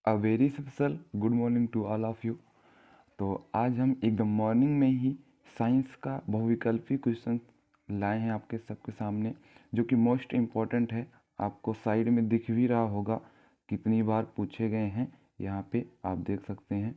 A very special good morning to all of you. तो आज हम एकदम मॉर्निंग में ही साइंस का बहुविकल्पी क्वेश्चन लाए हैं आपके सबके सामने, जो कि मोस्ट इम्पॉर्टेंट है। आपको साइड में दिख भी रहा होगा कितनी बार पूछे गए हैं। यहाँ पे आप देख सकते हैं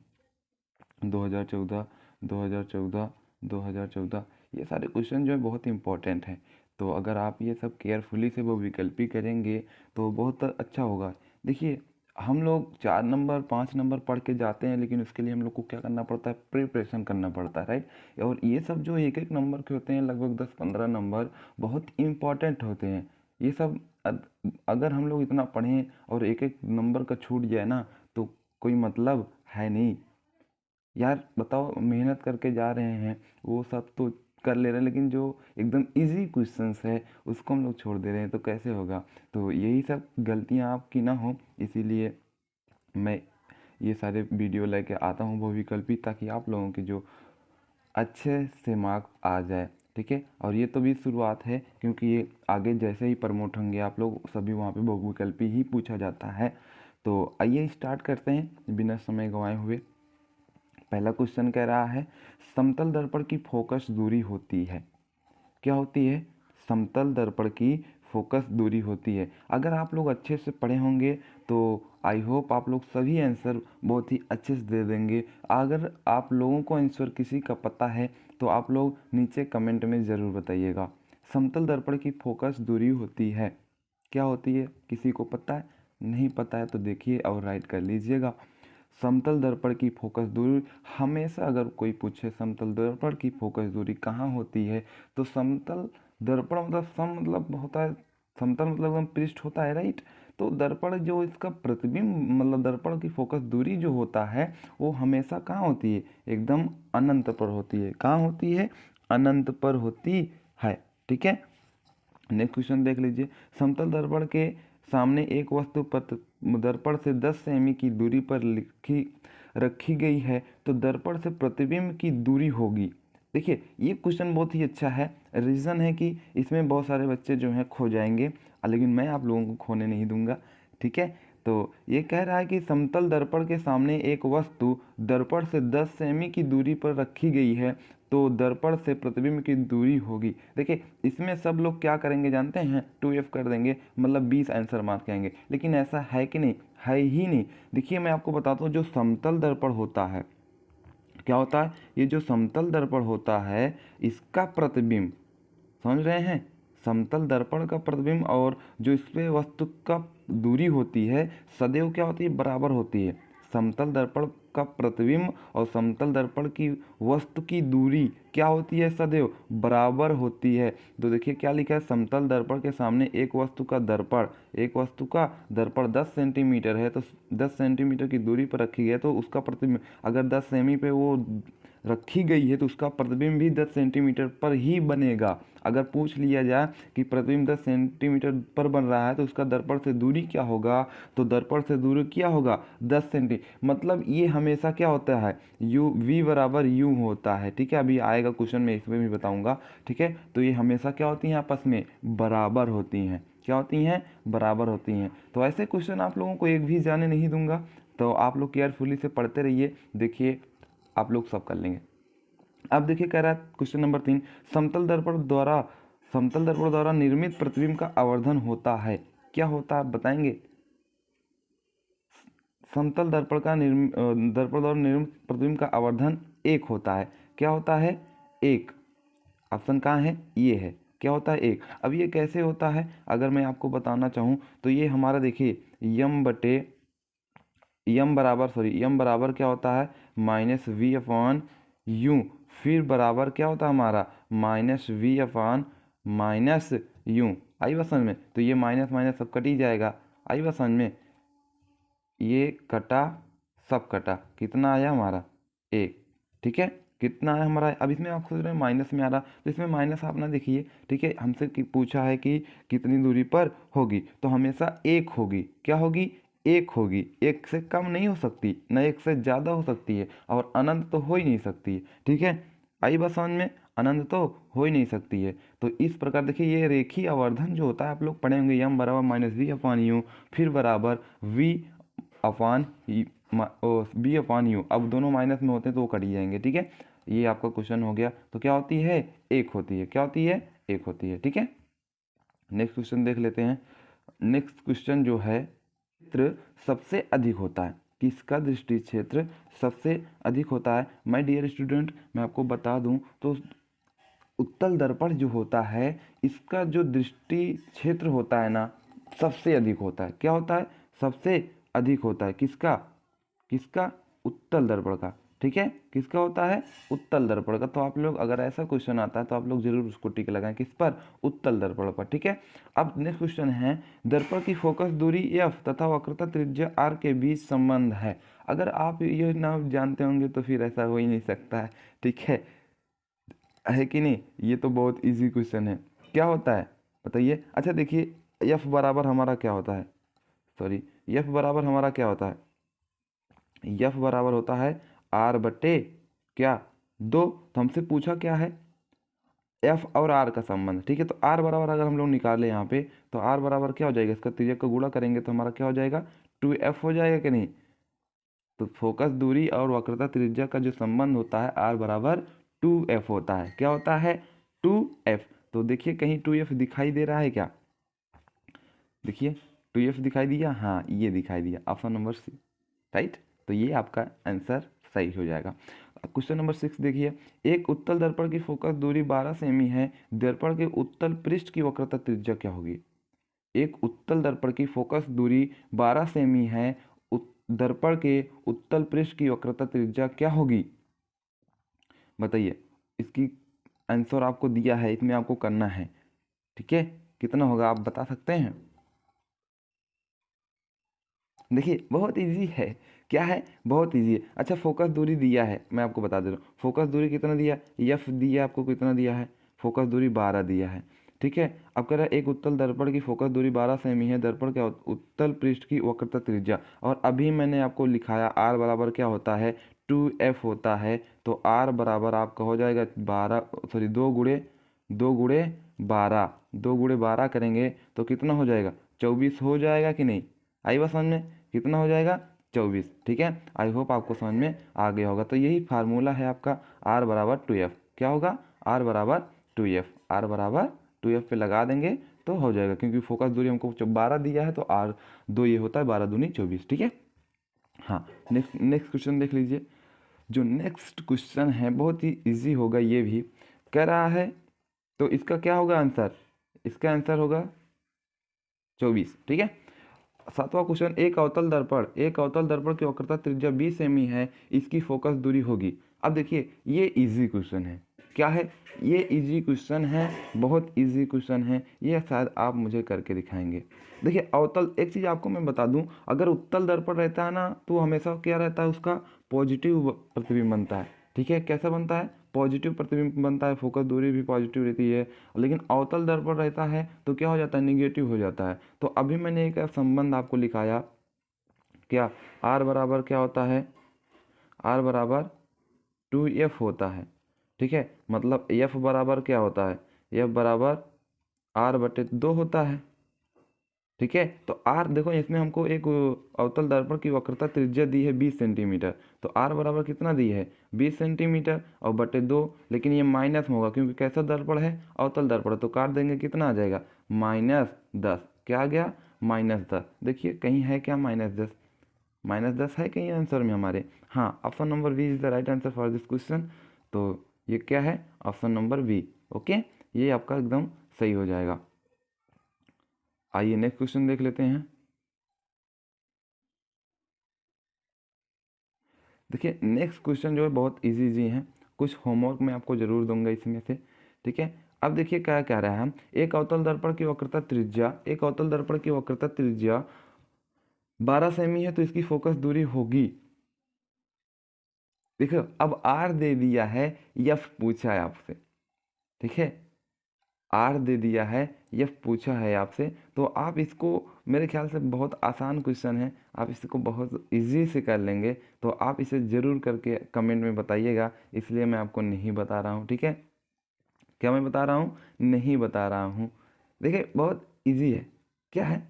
2014, 2014, 2014, ये सारे क्वेश्चन जो है बहुत इंपॉर्टेंट हैं। तो अगर आप ये सब केयरफुली से वो विकल्पी करेंगे तो बहुत अच्छा होगा। देखिए, हम लोग 4 नंबर 5 नंबर पढ़ के जाते हैं, लेकिन उसके लिए हम लोग को क्या करना पड़ता है, प्रिपरेशन करना पड़ता है, राइट। और ये सब जो एक एक नंबर के होते हैं, लगभग 10-15 नंबर, बहुत इम्पॉर्टेंट होते हैं ये सब। अगर हम लोग इतना पढ़ें और एक एक नंबर का छूट जाए ना, तो कोई मतलब है नहीं। यार बताओ, मेहनत करके जा रहे हैं, वो सब तो कर ले रहे हैं, लेकिन जो एकदम इजी क्वेश्चंस है उसको हम लोग छोड़ दे रहे हैं, तो कैसे होगा। तो यही सब गलतियां आपकी ना हो, इसीलिए मैं ये सारे वीडियो लेके आता हूँ बहुविकल्पी, ताकि आप लोगों के जो अच्छे से मार्क्स आ जाए, ठीक है। और ये तो भी शुरुआत है, क्योंकि ये आगे जैसे ही प्रमोट होंगे आप लोग सभी, वहाँ पे बहुविकल्पी ही पूछा जाता है। तो आइए स्टार्ट करते हैं बिना समय गंवाए हुए। पहला क्वेश्चन कह रहा है, समतल दर्पण की फोकस दूरी होती है। क्या होती है? समतल दर्पण की फोकस दूरी होती है। अगर आप लोग अच्छे से पढ़े होंगे तो आई होप आप लोग सभी आंसर बहुत ही अच्छे से दे देंगे। अगर आप लोगों को आंसर किसी का पता है तो आप लोग नीचे कमेंट में ज़रूर बताइएगा। समतल दर्पण की फोकस दूरी होती है, क्या होती है? किसी को पता है? नहीं पता है तो देखिए और राइट कर लीजिएगा। समतल दर्पण की फोकस दूरी, हमेशा अगर कोई पूछे समतल दर्पण की फोकस दूरी कहाँ होती है, तो समतल दर्पण मतलब सम मतलब होता है, समतल मतलब एकदम पृष्ठ होता है, राइट। तो दर्पण जो इसका प्रतिबिंब मतलब दर्पण की फोकस दूरी जो होता है वो हमेशा कहाँ होती है? एकदम अनंत पर होती है। कहाँ होती है? अनंत पर होती है, ठीक है। नेक्स्ट क्वेश्चन देख लीजिए। समतल दर्पण के सामने एक वस्तु दर्पण से 10 सेमी की दूरी पर रखी गई है, तो दर्पण से प्रतिबिंब की दूरी होगी। देखिए, ये क्वेश्चन बहुत ही अच्छा है। रीज़न है कि इसमें बहुत सारे बच्चे जो हैं खो जाएंगे, लेकिन मैं आप लोगों को खोने नहीं दूंगा, ठीक है। तो ये कह रहा है कि समतल दर्पण के सामने एक वस्तु दर्पण से 10 सेमी की दूरी पर रखी गई है, तो दर्पण से प्रतिबिंब की दूरी होगी। देखिए, इसमें सब लोग क्या करेंगे जानते हैं? 2F कर देंगे, मतलब 20 आंसर मार्क आएंगे, लेकिन ऐसा है कि नहीं? है ही नहीं। देखिए, मैं आपको बताता हूँ, जो समतल दर्पण होता है, क्या होता है? ये जो समतल दर्पण होता है, इसका प्रतिबिंब, समझ रहे हैं? समतल दर्पण का प्रतिबिंब और जो इस पे वस्तु का दूरी होती है, सदैव क्या होती है? बराबर होती है। समतल दर्पण का प्रतिबिंब और समतल दर्पण की वस्तु की दूरी क्या होती है? सदैव बराबर होती है। तो देखिए क्या लिखा है, समतल दर्पण के सामने एक वस्तु का दर्पण, एक वस्तु का दर्पण 10 सेंटीमीटर है, तो 10 सेंटीमीटर की दूरी पर रखी है, तो उसका प्रतिबिंब अगर 10 सेमी पे वो रखी गई है, तो उसका प्रतिबिंब भी 10 सेंटीमीटर पर ही बनेगा। अगर पूछ लिया जाए कि प्रतिबिंब 10 सेंटीमीटर पर बन रहा है, तो उसका दर्पण से दूरी क्या होगा? तो दर्पण से दूरी क्या होगा? 10 सेंटी। मतलब ये हमेशा क्या होता है? यू वी बराबर यू होता है, ठीक है। अभी आएगा क्वेश्चन में, इसमें भी बताऊंगा, ठीक है। तो ये हमेशा क्या होती हैं? आपस में बराबर होती हैं। क्या होती हैं? बराबर होती हैं। तो ऐसे क्वेश्चन आप लोगों को एक भी जाने नहीं दूंगा, तो आप लोग केयरफुली से पढ़ते रहिए। देखिए, आप लोग सब कर लेंगे। अब देखिए कह रहा है क्वेश्चन नंबर 3, समतल दर्पण द्वारा निर्मित प्रतिबिंब का आवर्धन होता है। क्या होता है बताएंगे? समतल दर्पण द्वारा निर्मित प्रतिबिंब का आवर्धन 1 होता है। क्या होता है? 1। ऑप्शन कहाँ है? ये है। क्या होता है? 1। अब ये कैसे होता है अगर मैं आपको बताना चाहूँ, तो ये हमारा देखिए यम बराबर क्या होता है? -v/u। फिर बराबर क्या होता है हमारा? -v/-u। आई बात समझ में? तो ये माइनस माइनस सब कट ही जाएगा। आई बात समझ में? ये कटा, सब कटा, कितना आया हमारा? 1, ठीक है। कितना आया हमारा? अब इसमें आप सोच रहे हैं माइनस में आ रहा, तो इसमें माइनस आप ना देखिए, ठीक है। हमसे पूछा है कि कितनी दूरी पर होगी, तो हमेशा 1 होगी। क्या होगी? 1 होगी। 1 से कम नहीं हो सकती, न 1 से ज़्यादा हो सकती है, और अनंत तो हो ही नहीं सकती है, ठीक है। आई बात समझ में? अनंत तो हो ही नहीं सकती है। तो इस प्रकार देखिए, ये रेखीय आवर्धन जो होता है, आप लोग पढ़े होंगे, यम बराबर -v/u, फिर बराबर v upon b upon u, अब दोनों माइनस में होते हैं तो वो कट ही जाएंगे, ठीक है। ये आपका क्वेश्चन हो गया। तो क्या होती है, एक होती है, क्या होती है, एक होती है, ठीक है। नेक्स्ट क्वेश्चन देख लेते हैं। नेक्स्ट क्वेश्चन जो है, क्षेत्र सबसे अधिक होता है, किसका दृष्टि क्षेत्र सबसे अधिक होता है। माय डियर स्टूडेंट, मैं आपको बता दूं तो उत्तल दर्पण जो होता है इसका जो दृष्टि क्षेत्र होता है ना, सबसे अधिक होता है। क्या होता है, सबसे अधिक होता है, किसका, किसका, उत्तल दर्पण का, ठीक है। किसका होता है, उत्तल दर्पण का। तो आप लोग अगर ऐसा क्वेश्चन आता है तो आप लोग जरूर उसको टिक लगाएं, किस पर, उत्तल दर्पण पर, ठीक है। अब नेक्स्ट क्वेश्चन है, दर्पण की फोकस दूरी एफ तथा वक्रता त्रिज्या आर के बीच संबंध है। अगर आप ये ना जानते होंगे तो फिर ऐसा हो ही नहीं सकता है, ठीक है कि नहीं। ये तो बहुत इजी क्वेश्चन है। क्या होता है बताइए। अच्छा देखिए, एफ बराबर हमारा क्या होता है, सॉरी, एफ बराबर हमारा क्या होता है, एफ बराबर होता है आर बटे क्या, दो। तो हमसे पूछा क्या है, एफ और आर का संबंध, ठीक है। तो आर बराबर अगर हम लोग निकाले यहाँ पे, तो आर बराबर क्या हो जाएगा, इसका त्रिज्या का गुणा करेंगे तो हमारा क्या हो जाएगा, 2f हो जाएगा कि नहीं। तो फोकस दूरी और वक्रता त्रिज्या का जो संबंध होता है आर बराबर 2f होता है। क्या होता है, 2f। तो देखिए कहीं 2f दिखाई दे रहा है क्या, देखिए 2f दिखाई दिया, हाँ ये दिखाई दिया, ऑप्शन नंबर सी, राइट। तो ये आपका आंसर सही हो जाएगा। क्वेश्चन नंबर 6 देखिए, एक उत्तल दर्पण की फोकस दूरी 12 सेमी है, दर्पण के उत्तल पृष्ठ की वक्रता त्रिज्या क्या होगी। एक उत्तल दर्पण की फोकस दूरी 12 सेमी है, दर्पण के उत्तल पृष्ठ की वक्रता त्रिज्या क्या होगी, बताइए। इसकी आंसर आपको दिया है, इसमें आपको करना है, ठीक है। कितना होगा आप बता सकते हैं। देखिए बहुत इजी है, क्या है, बहुत इजी है। अच्छा फोकस दूरी दिया है, मैं आपको बता दे रहा हूँ, फोकस दूरी कितना दिया, एफ दिया आपको, कितना दिया है, फोकस दूरी 12 दिया है, ठीक है। अब कह रहा है एक उत्तल दर्पण की फोकस दूरी 12 सेमी है, दर्पण के उत्तल पृष्ठ की वक्रता त्रिज्या, और अभी मैंने आपको लिखाया आर बराबर क्या होता है, 2f होता है। तो आर बराबर आपका हो जाएगा 12, सॉरी 2 गुणे 12, 2 गुणे 12 करेंगे तो कितना हो जाएगा, 24 हो जाएगा कि नहीं। आई बात समझ में, कितना हो जाएगा, 24, ठीक है। आई होप आपको समझ में आ गया होगा। तो यही फार्मूला है आपका, आर बराबर 2f, क्या होगा, आर बराबर 2f, आर बराबर 2f पे लगा देंगे तो हो जाएगा, क्योंकि फोकस दूरी हमको 12 दिया है तो आर दो ये होता है, 12 दूनी 24, ठीक है। हाँ नेक्स्ट क्वेश्चन देख लीजिए। जो नेक्स्ट क्वेश्चन है बहुत ही इजी होगा, ये भी कह रहा है, तो इसका क्या होगा आंसर, इसका आंसर होगा 24, ठीक है। 7वां क्वेश्चन, एक अवतल दर्पण की वक्रता त्रिज्या 20 सेमी है, इसकी फोकस दूरी होगी। अब देखिए ये इजी क्वेश्चन है, क्या है, ये इजी क्वेश्चन है, बहुत इजी क्वेश्चन है, ये शायद आप मुझे करके दिखाएंगे। देखिए अवतल, एक चीज़ आपको मैं बता दूं, अगर उत्तल दर्पण रहता है ना तो हमेशा क्या रहता है, उसका पॉजिटिव प्रतिबिंब बनता है, ठीक है। कैसा बनता है, पॉजिटिव प्रतिबिंब बनता है, फोकस दूरी भी पॉजिटिव रहती है। लेकिन अवतल दर्पण रहता है तो क्या हो जाता है, निगेटिव हो जाता है। तो अभी मैंने एक संबंध आपको लिखाया, क्या, आर बराबर क्या होता है, आर बराबर 2f होता है, ठीक है। मतलब f बराबर क्या होता है, f बराबर आर बटे 2 होता है, ठीक है। तो आर देखो इसमें हमको एक अवतल दर्पण की वक्रता त्रिज्या दी है 20 सेंटीमीटर, तो आर बराबर कितना दी है, 20 सेंटीमीटर और बटे 2, लेकिन ये माइनस में होगा क्योंकि कैसा दर्पण है, अवतल दर्पण, तो काट देंगे कितना आ जाएगा, -10, क्या आ गया, -10। देखिए कहीं है क्या -10, -10 है कहीं आंसर में हमारे, हाँ option number B is the right answer for this question. तो ये क्या है, ऑप्शन नंबर बी, ओके, ये आपका एकदम सही हो जाएगा। आइए नेक्स्ट क्वेश्चन देख लेते हैं। देखिए नेक्स्ट क्वेश्चन जो है बहुत इजी इजी हैं, कुछ होमवर्क मैं आपको जरूर दूंगा इसमें से, ठीक है। अब देखिए क्या कह रहा है हम, एक अवतल दर्पण की वक्रता त्रिज्या, एक अवतल दर्पण की वक्रता त्रिज्या 12 सेमी है, तो इसकी फोकस दूरी होगी, देखो अब आर दे दिया है, एफ पूछा है आपसे, ठीक है, आर दे दिया है, एफ पूछा है आपसे, तो आप इसको, मेरे ख्याल से बहुत आसान क्वेश्चन है, आप इसको बहुत इजी से कर लेंगे। तो आप इसे ज़रूर करके कमेंट में बताइएगा, इसलिए मैं आपको नहीं बता रहा हूँ, ठीक है। क्या मैं बता रहा हूँ, नहीं बता रहा हूँ। देखिए बहुत इजी है, क्या है,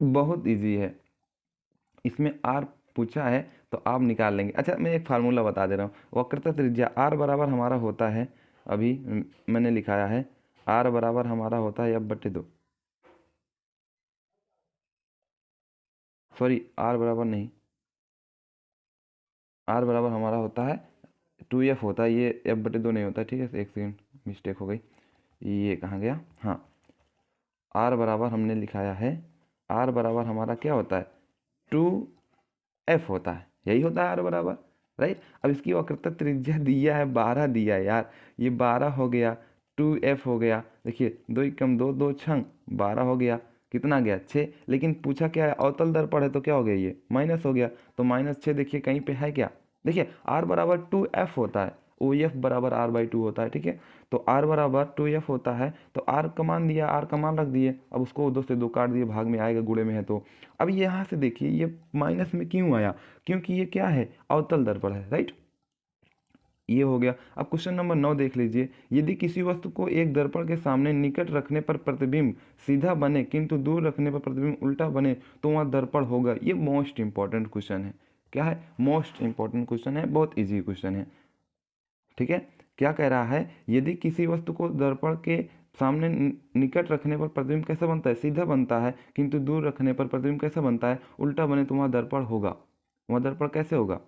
बहुत इजी है। इसमें आर पूछा है तो आप निकाल लेंगे। अच्छा, मैं एक फार्मूला बता दे रहा हूँ। वक्रता त्रिज्या r बराबर हमारा होता है, अभी मैंने लिखाया है, r बराबर हमारा होता है f/2, सॉरी r बराबर नहीं, r बराबर हमारा होता है 2f होता है, ये f/2 नहीं होता है, ठीक है, एक सेकेंड मिस्टेक हो गई, ये कहाँ गया, हाँ, r बराबर हमने लिखाया है, r बराबर हमारा क्या होता है 2f होता है, यही होता है r बराबर, राइट। अब इसकी वक्रता त्रिज्या दिया है 12 दिया है यार, ये 12 हो गया, 2f हो गया, देखिए 2 एकम 2, 2 छंग 12 हो गया, कितना गया 6, लेकिन पूछा क्या है अवतल दर्पण है तो क्या हो गया, ये माइनस हो गया, तो -6 देखिए कहीं पे है क्या, देखिए r बराबर 2f होता है, ओ एफ बराबर r/2 होता है, ठीक है। तो r बराबर 2f होता है, तो r का मान दिया, r का मान रख दिए, अब उसको 2 से 2 काट दिए, भाग में आएगा, गुणे में है तो। अब यहाँ से देखिए ये माइनस में क्यों आया, क्योंकि ये क्या है अवतल दर्पण है, राइट। ये हो गया। अब क्वेश्चन नंबर 9 देख लीजिए, यदि किसी वस्तु को एक दर्पण के सामने निकट रखने पर प्रतिबिंब सीधा बने किंतु दूर रखने पर प्रतिबिंब उल्टा बने तो वहाँ दर्पण होगा। ये मोस्ट इंपॉर्टेंट क्वेश्चन है, क्या है, मोस्ट इंपॉर्टेंट क्वेश्चन है, बहुत ईजी क्वेश्चन है, ठीक है। क्या कह रहा है, यदि किसी वस्तु को दर्पण के सामने निकट रखने पर प्रतिबिंब कैसा बनता है, सीधा बनता है, किंतु दूर रखने पर प्रतिबिंब कैसा बनता है, उल्टा बने तो वहाँ दर्पण होगा। वहाँ दर्पण कैसे होगा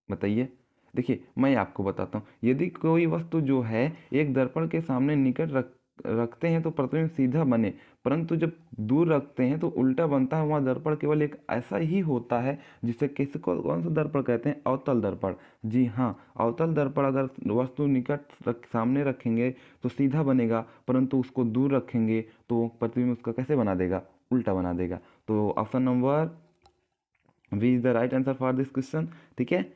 बताइए। देखिए मैं आपको बताता हूँ, यदि कोई वस्तु जो है एक दर्पण के सामने निकट रखते हैं तो प्रतिबिंब सीधा बने, परंतु जब दूर रखते हैं तो उल्टा बनता है, वहाँ दर्पण केवल एक ऐसा ही होता है जिसे किसको, कौन सा दर्पण कहते हैं, अवतल दर्पण। जी हाँ, अवतल दर्पण अगर वस्तु सामने रखेंगे तो सीधा बनेगा, परंतु उसको दूर रखेंगे तो प्रतिबिंब उसका कैसे बना देगा, उल्टा बना देगा। तो option number V is the right answer for this question, ठीक है।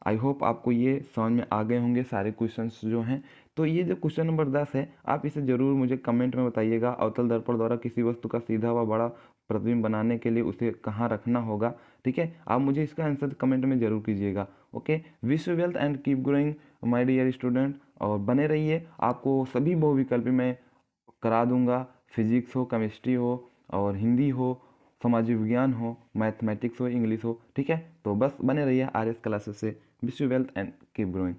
आई होप आपको ये समझ में आ गए होंगे सारे क्वेश्चंस जो हैं। तो ये जो क्वेश्चन नंबर 10 है, आप इसे ज़रूर मुझे कमेंट में बताइएगा, अवतल दर्पण द्वारा किसी वस्तु का सीधा व बड़ा प्रतिबिंब बनाने के लिए उसे कहाँ रखना होगा, ठीक है। आप मुझे इसका आंसर कमेंट में ज़रूर कीजिएगा। Okay, wish you wealth and keep growing my dear student, और बने रहिए, आपको सभी बहुविकल्पी मैं करा दूंगा, फिजिक्स हो, केमिस्ट्री हो, और हिंदी हो, सामाजिक विज्ञान हो, मैथमेटिक्स हो, इंग्लिश हो, ठीक है। तो बस बने रहिए RS क्लासेस से। Wish you wealth and keep growing.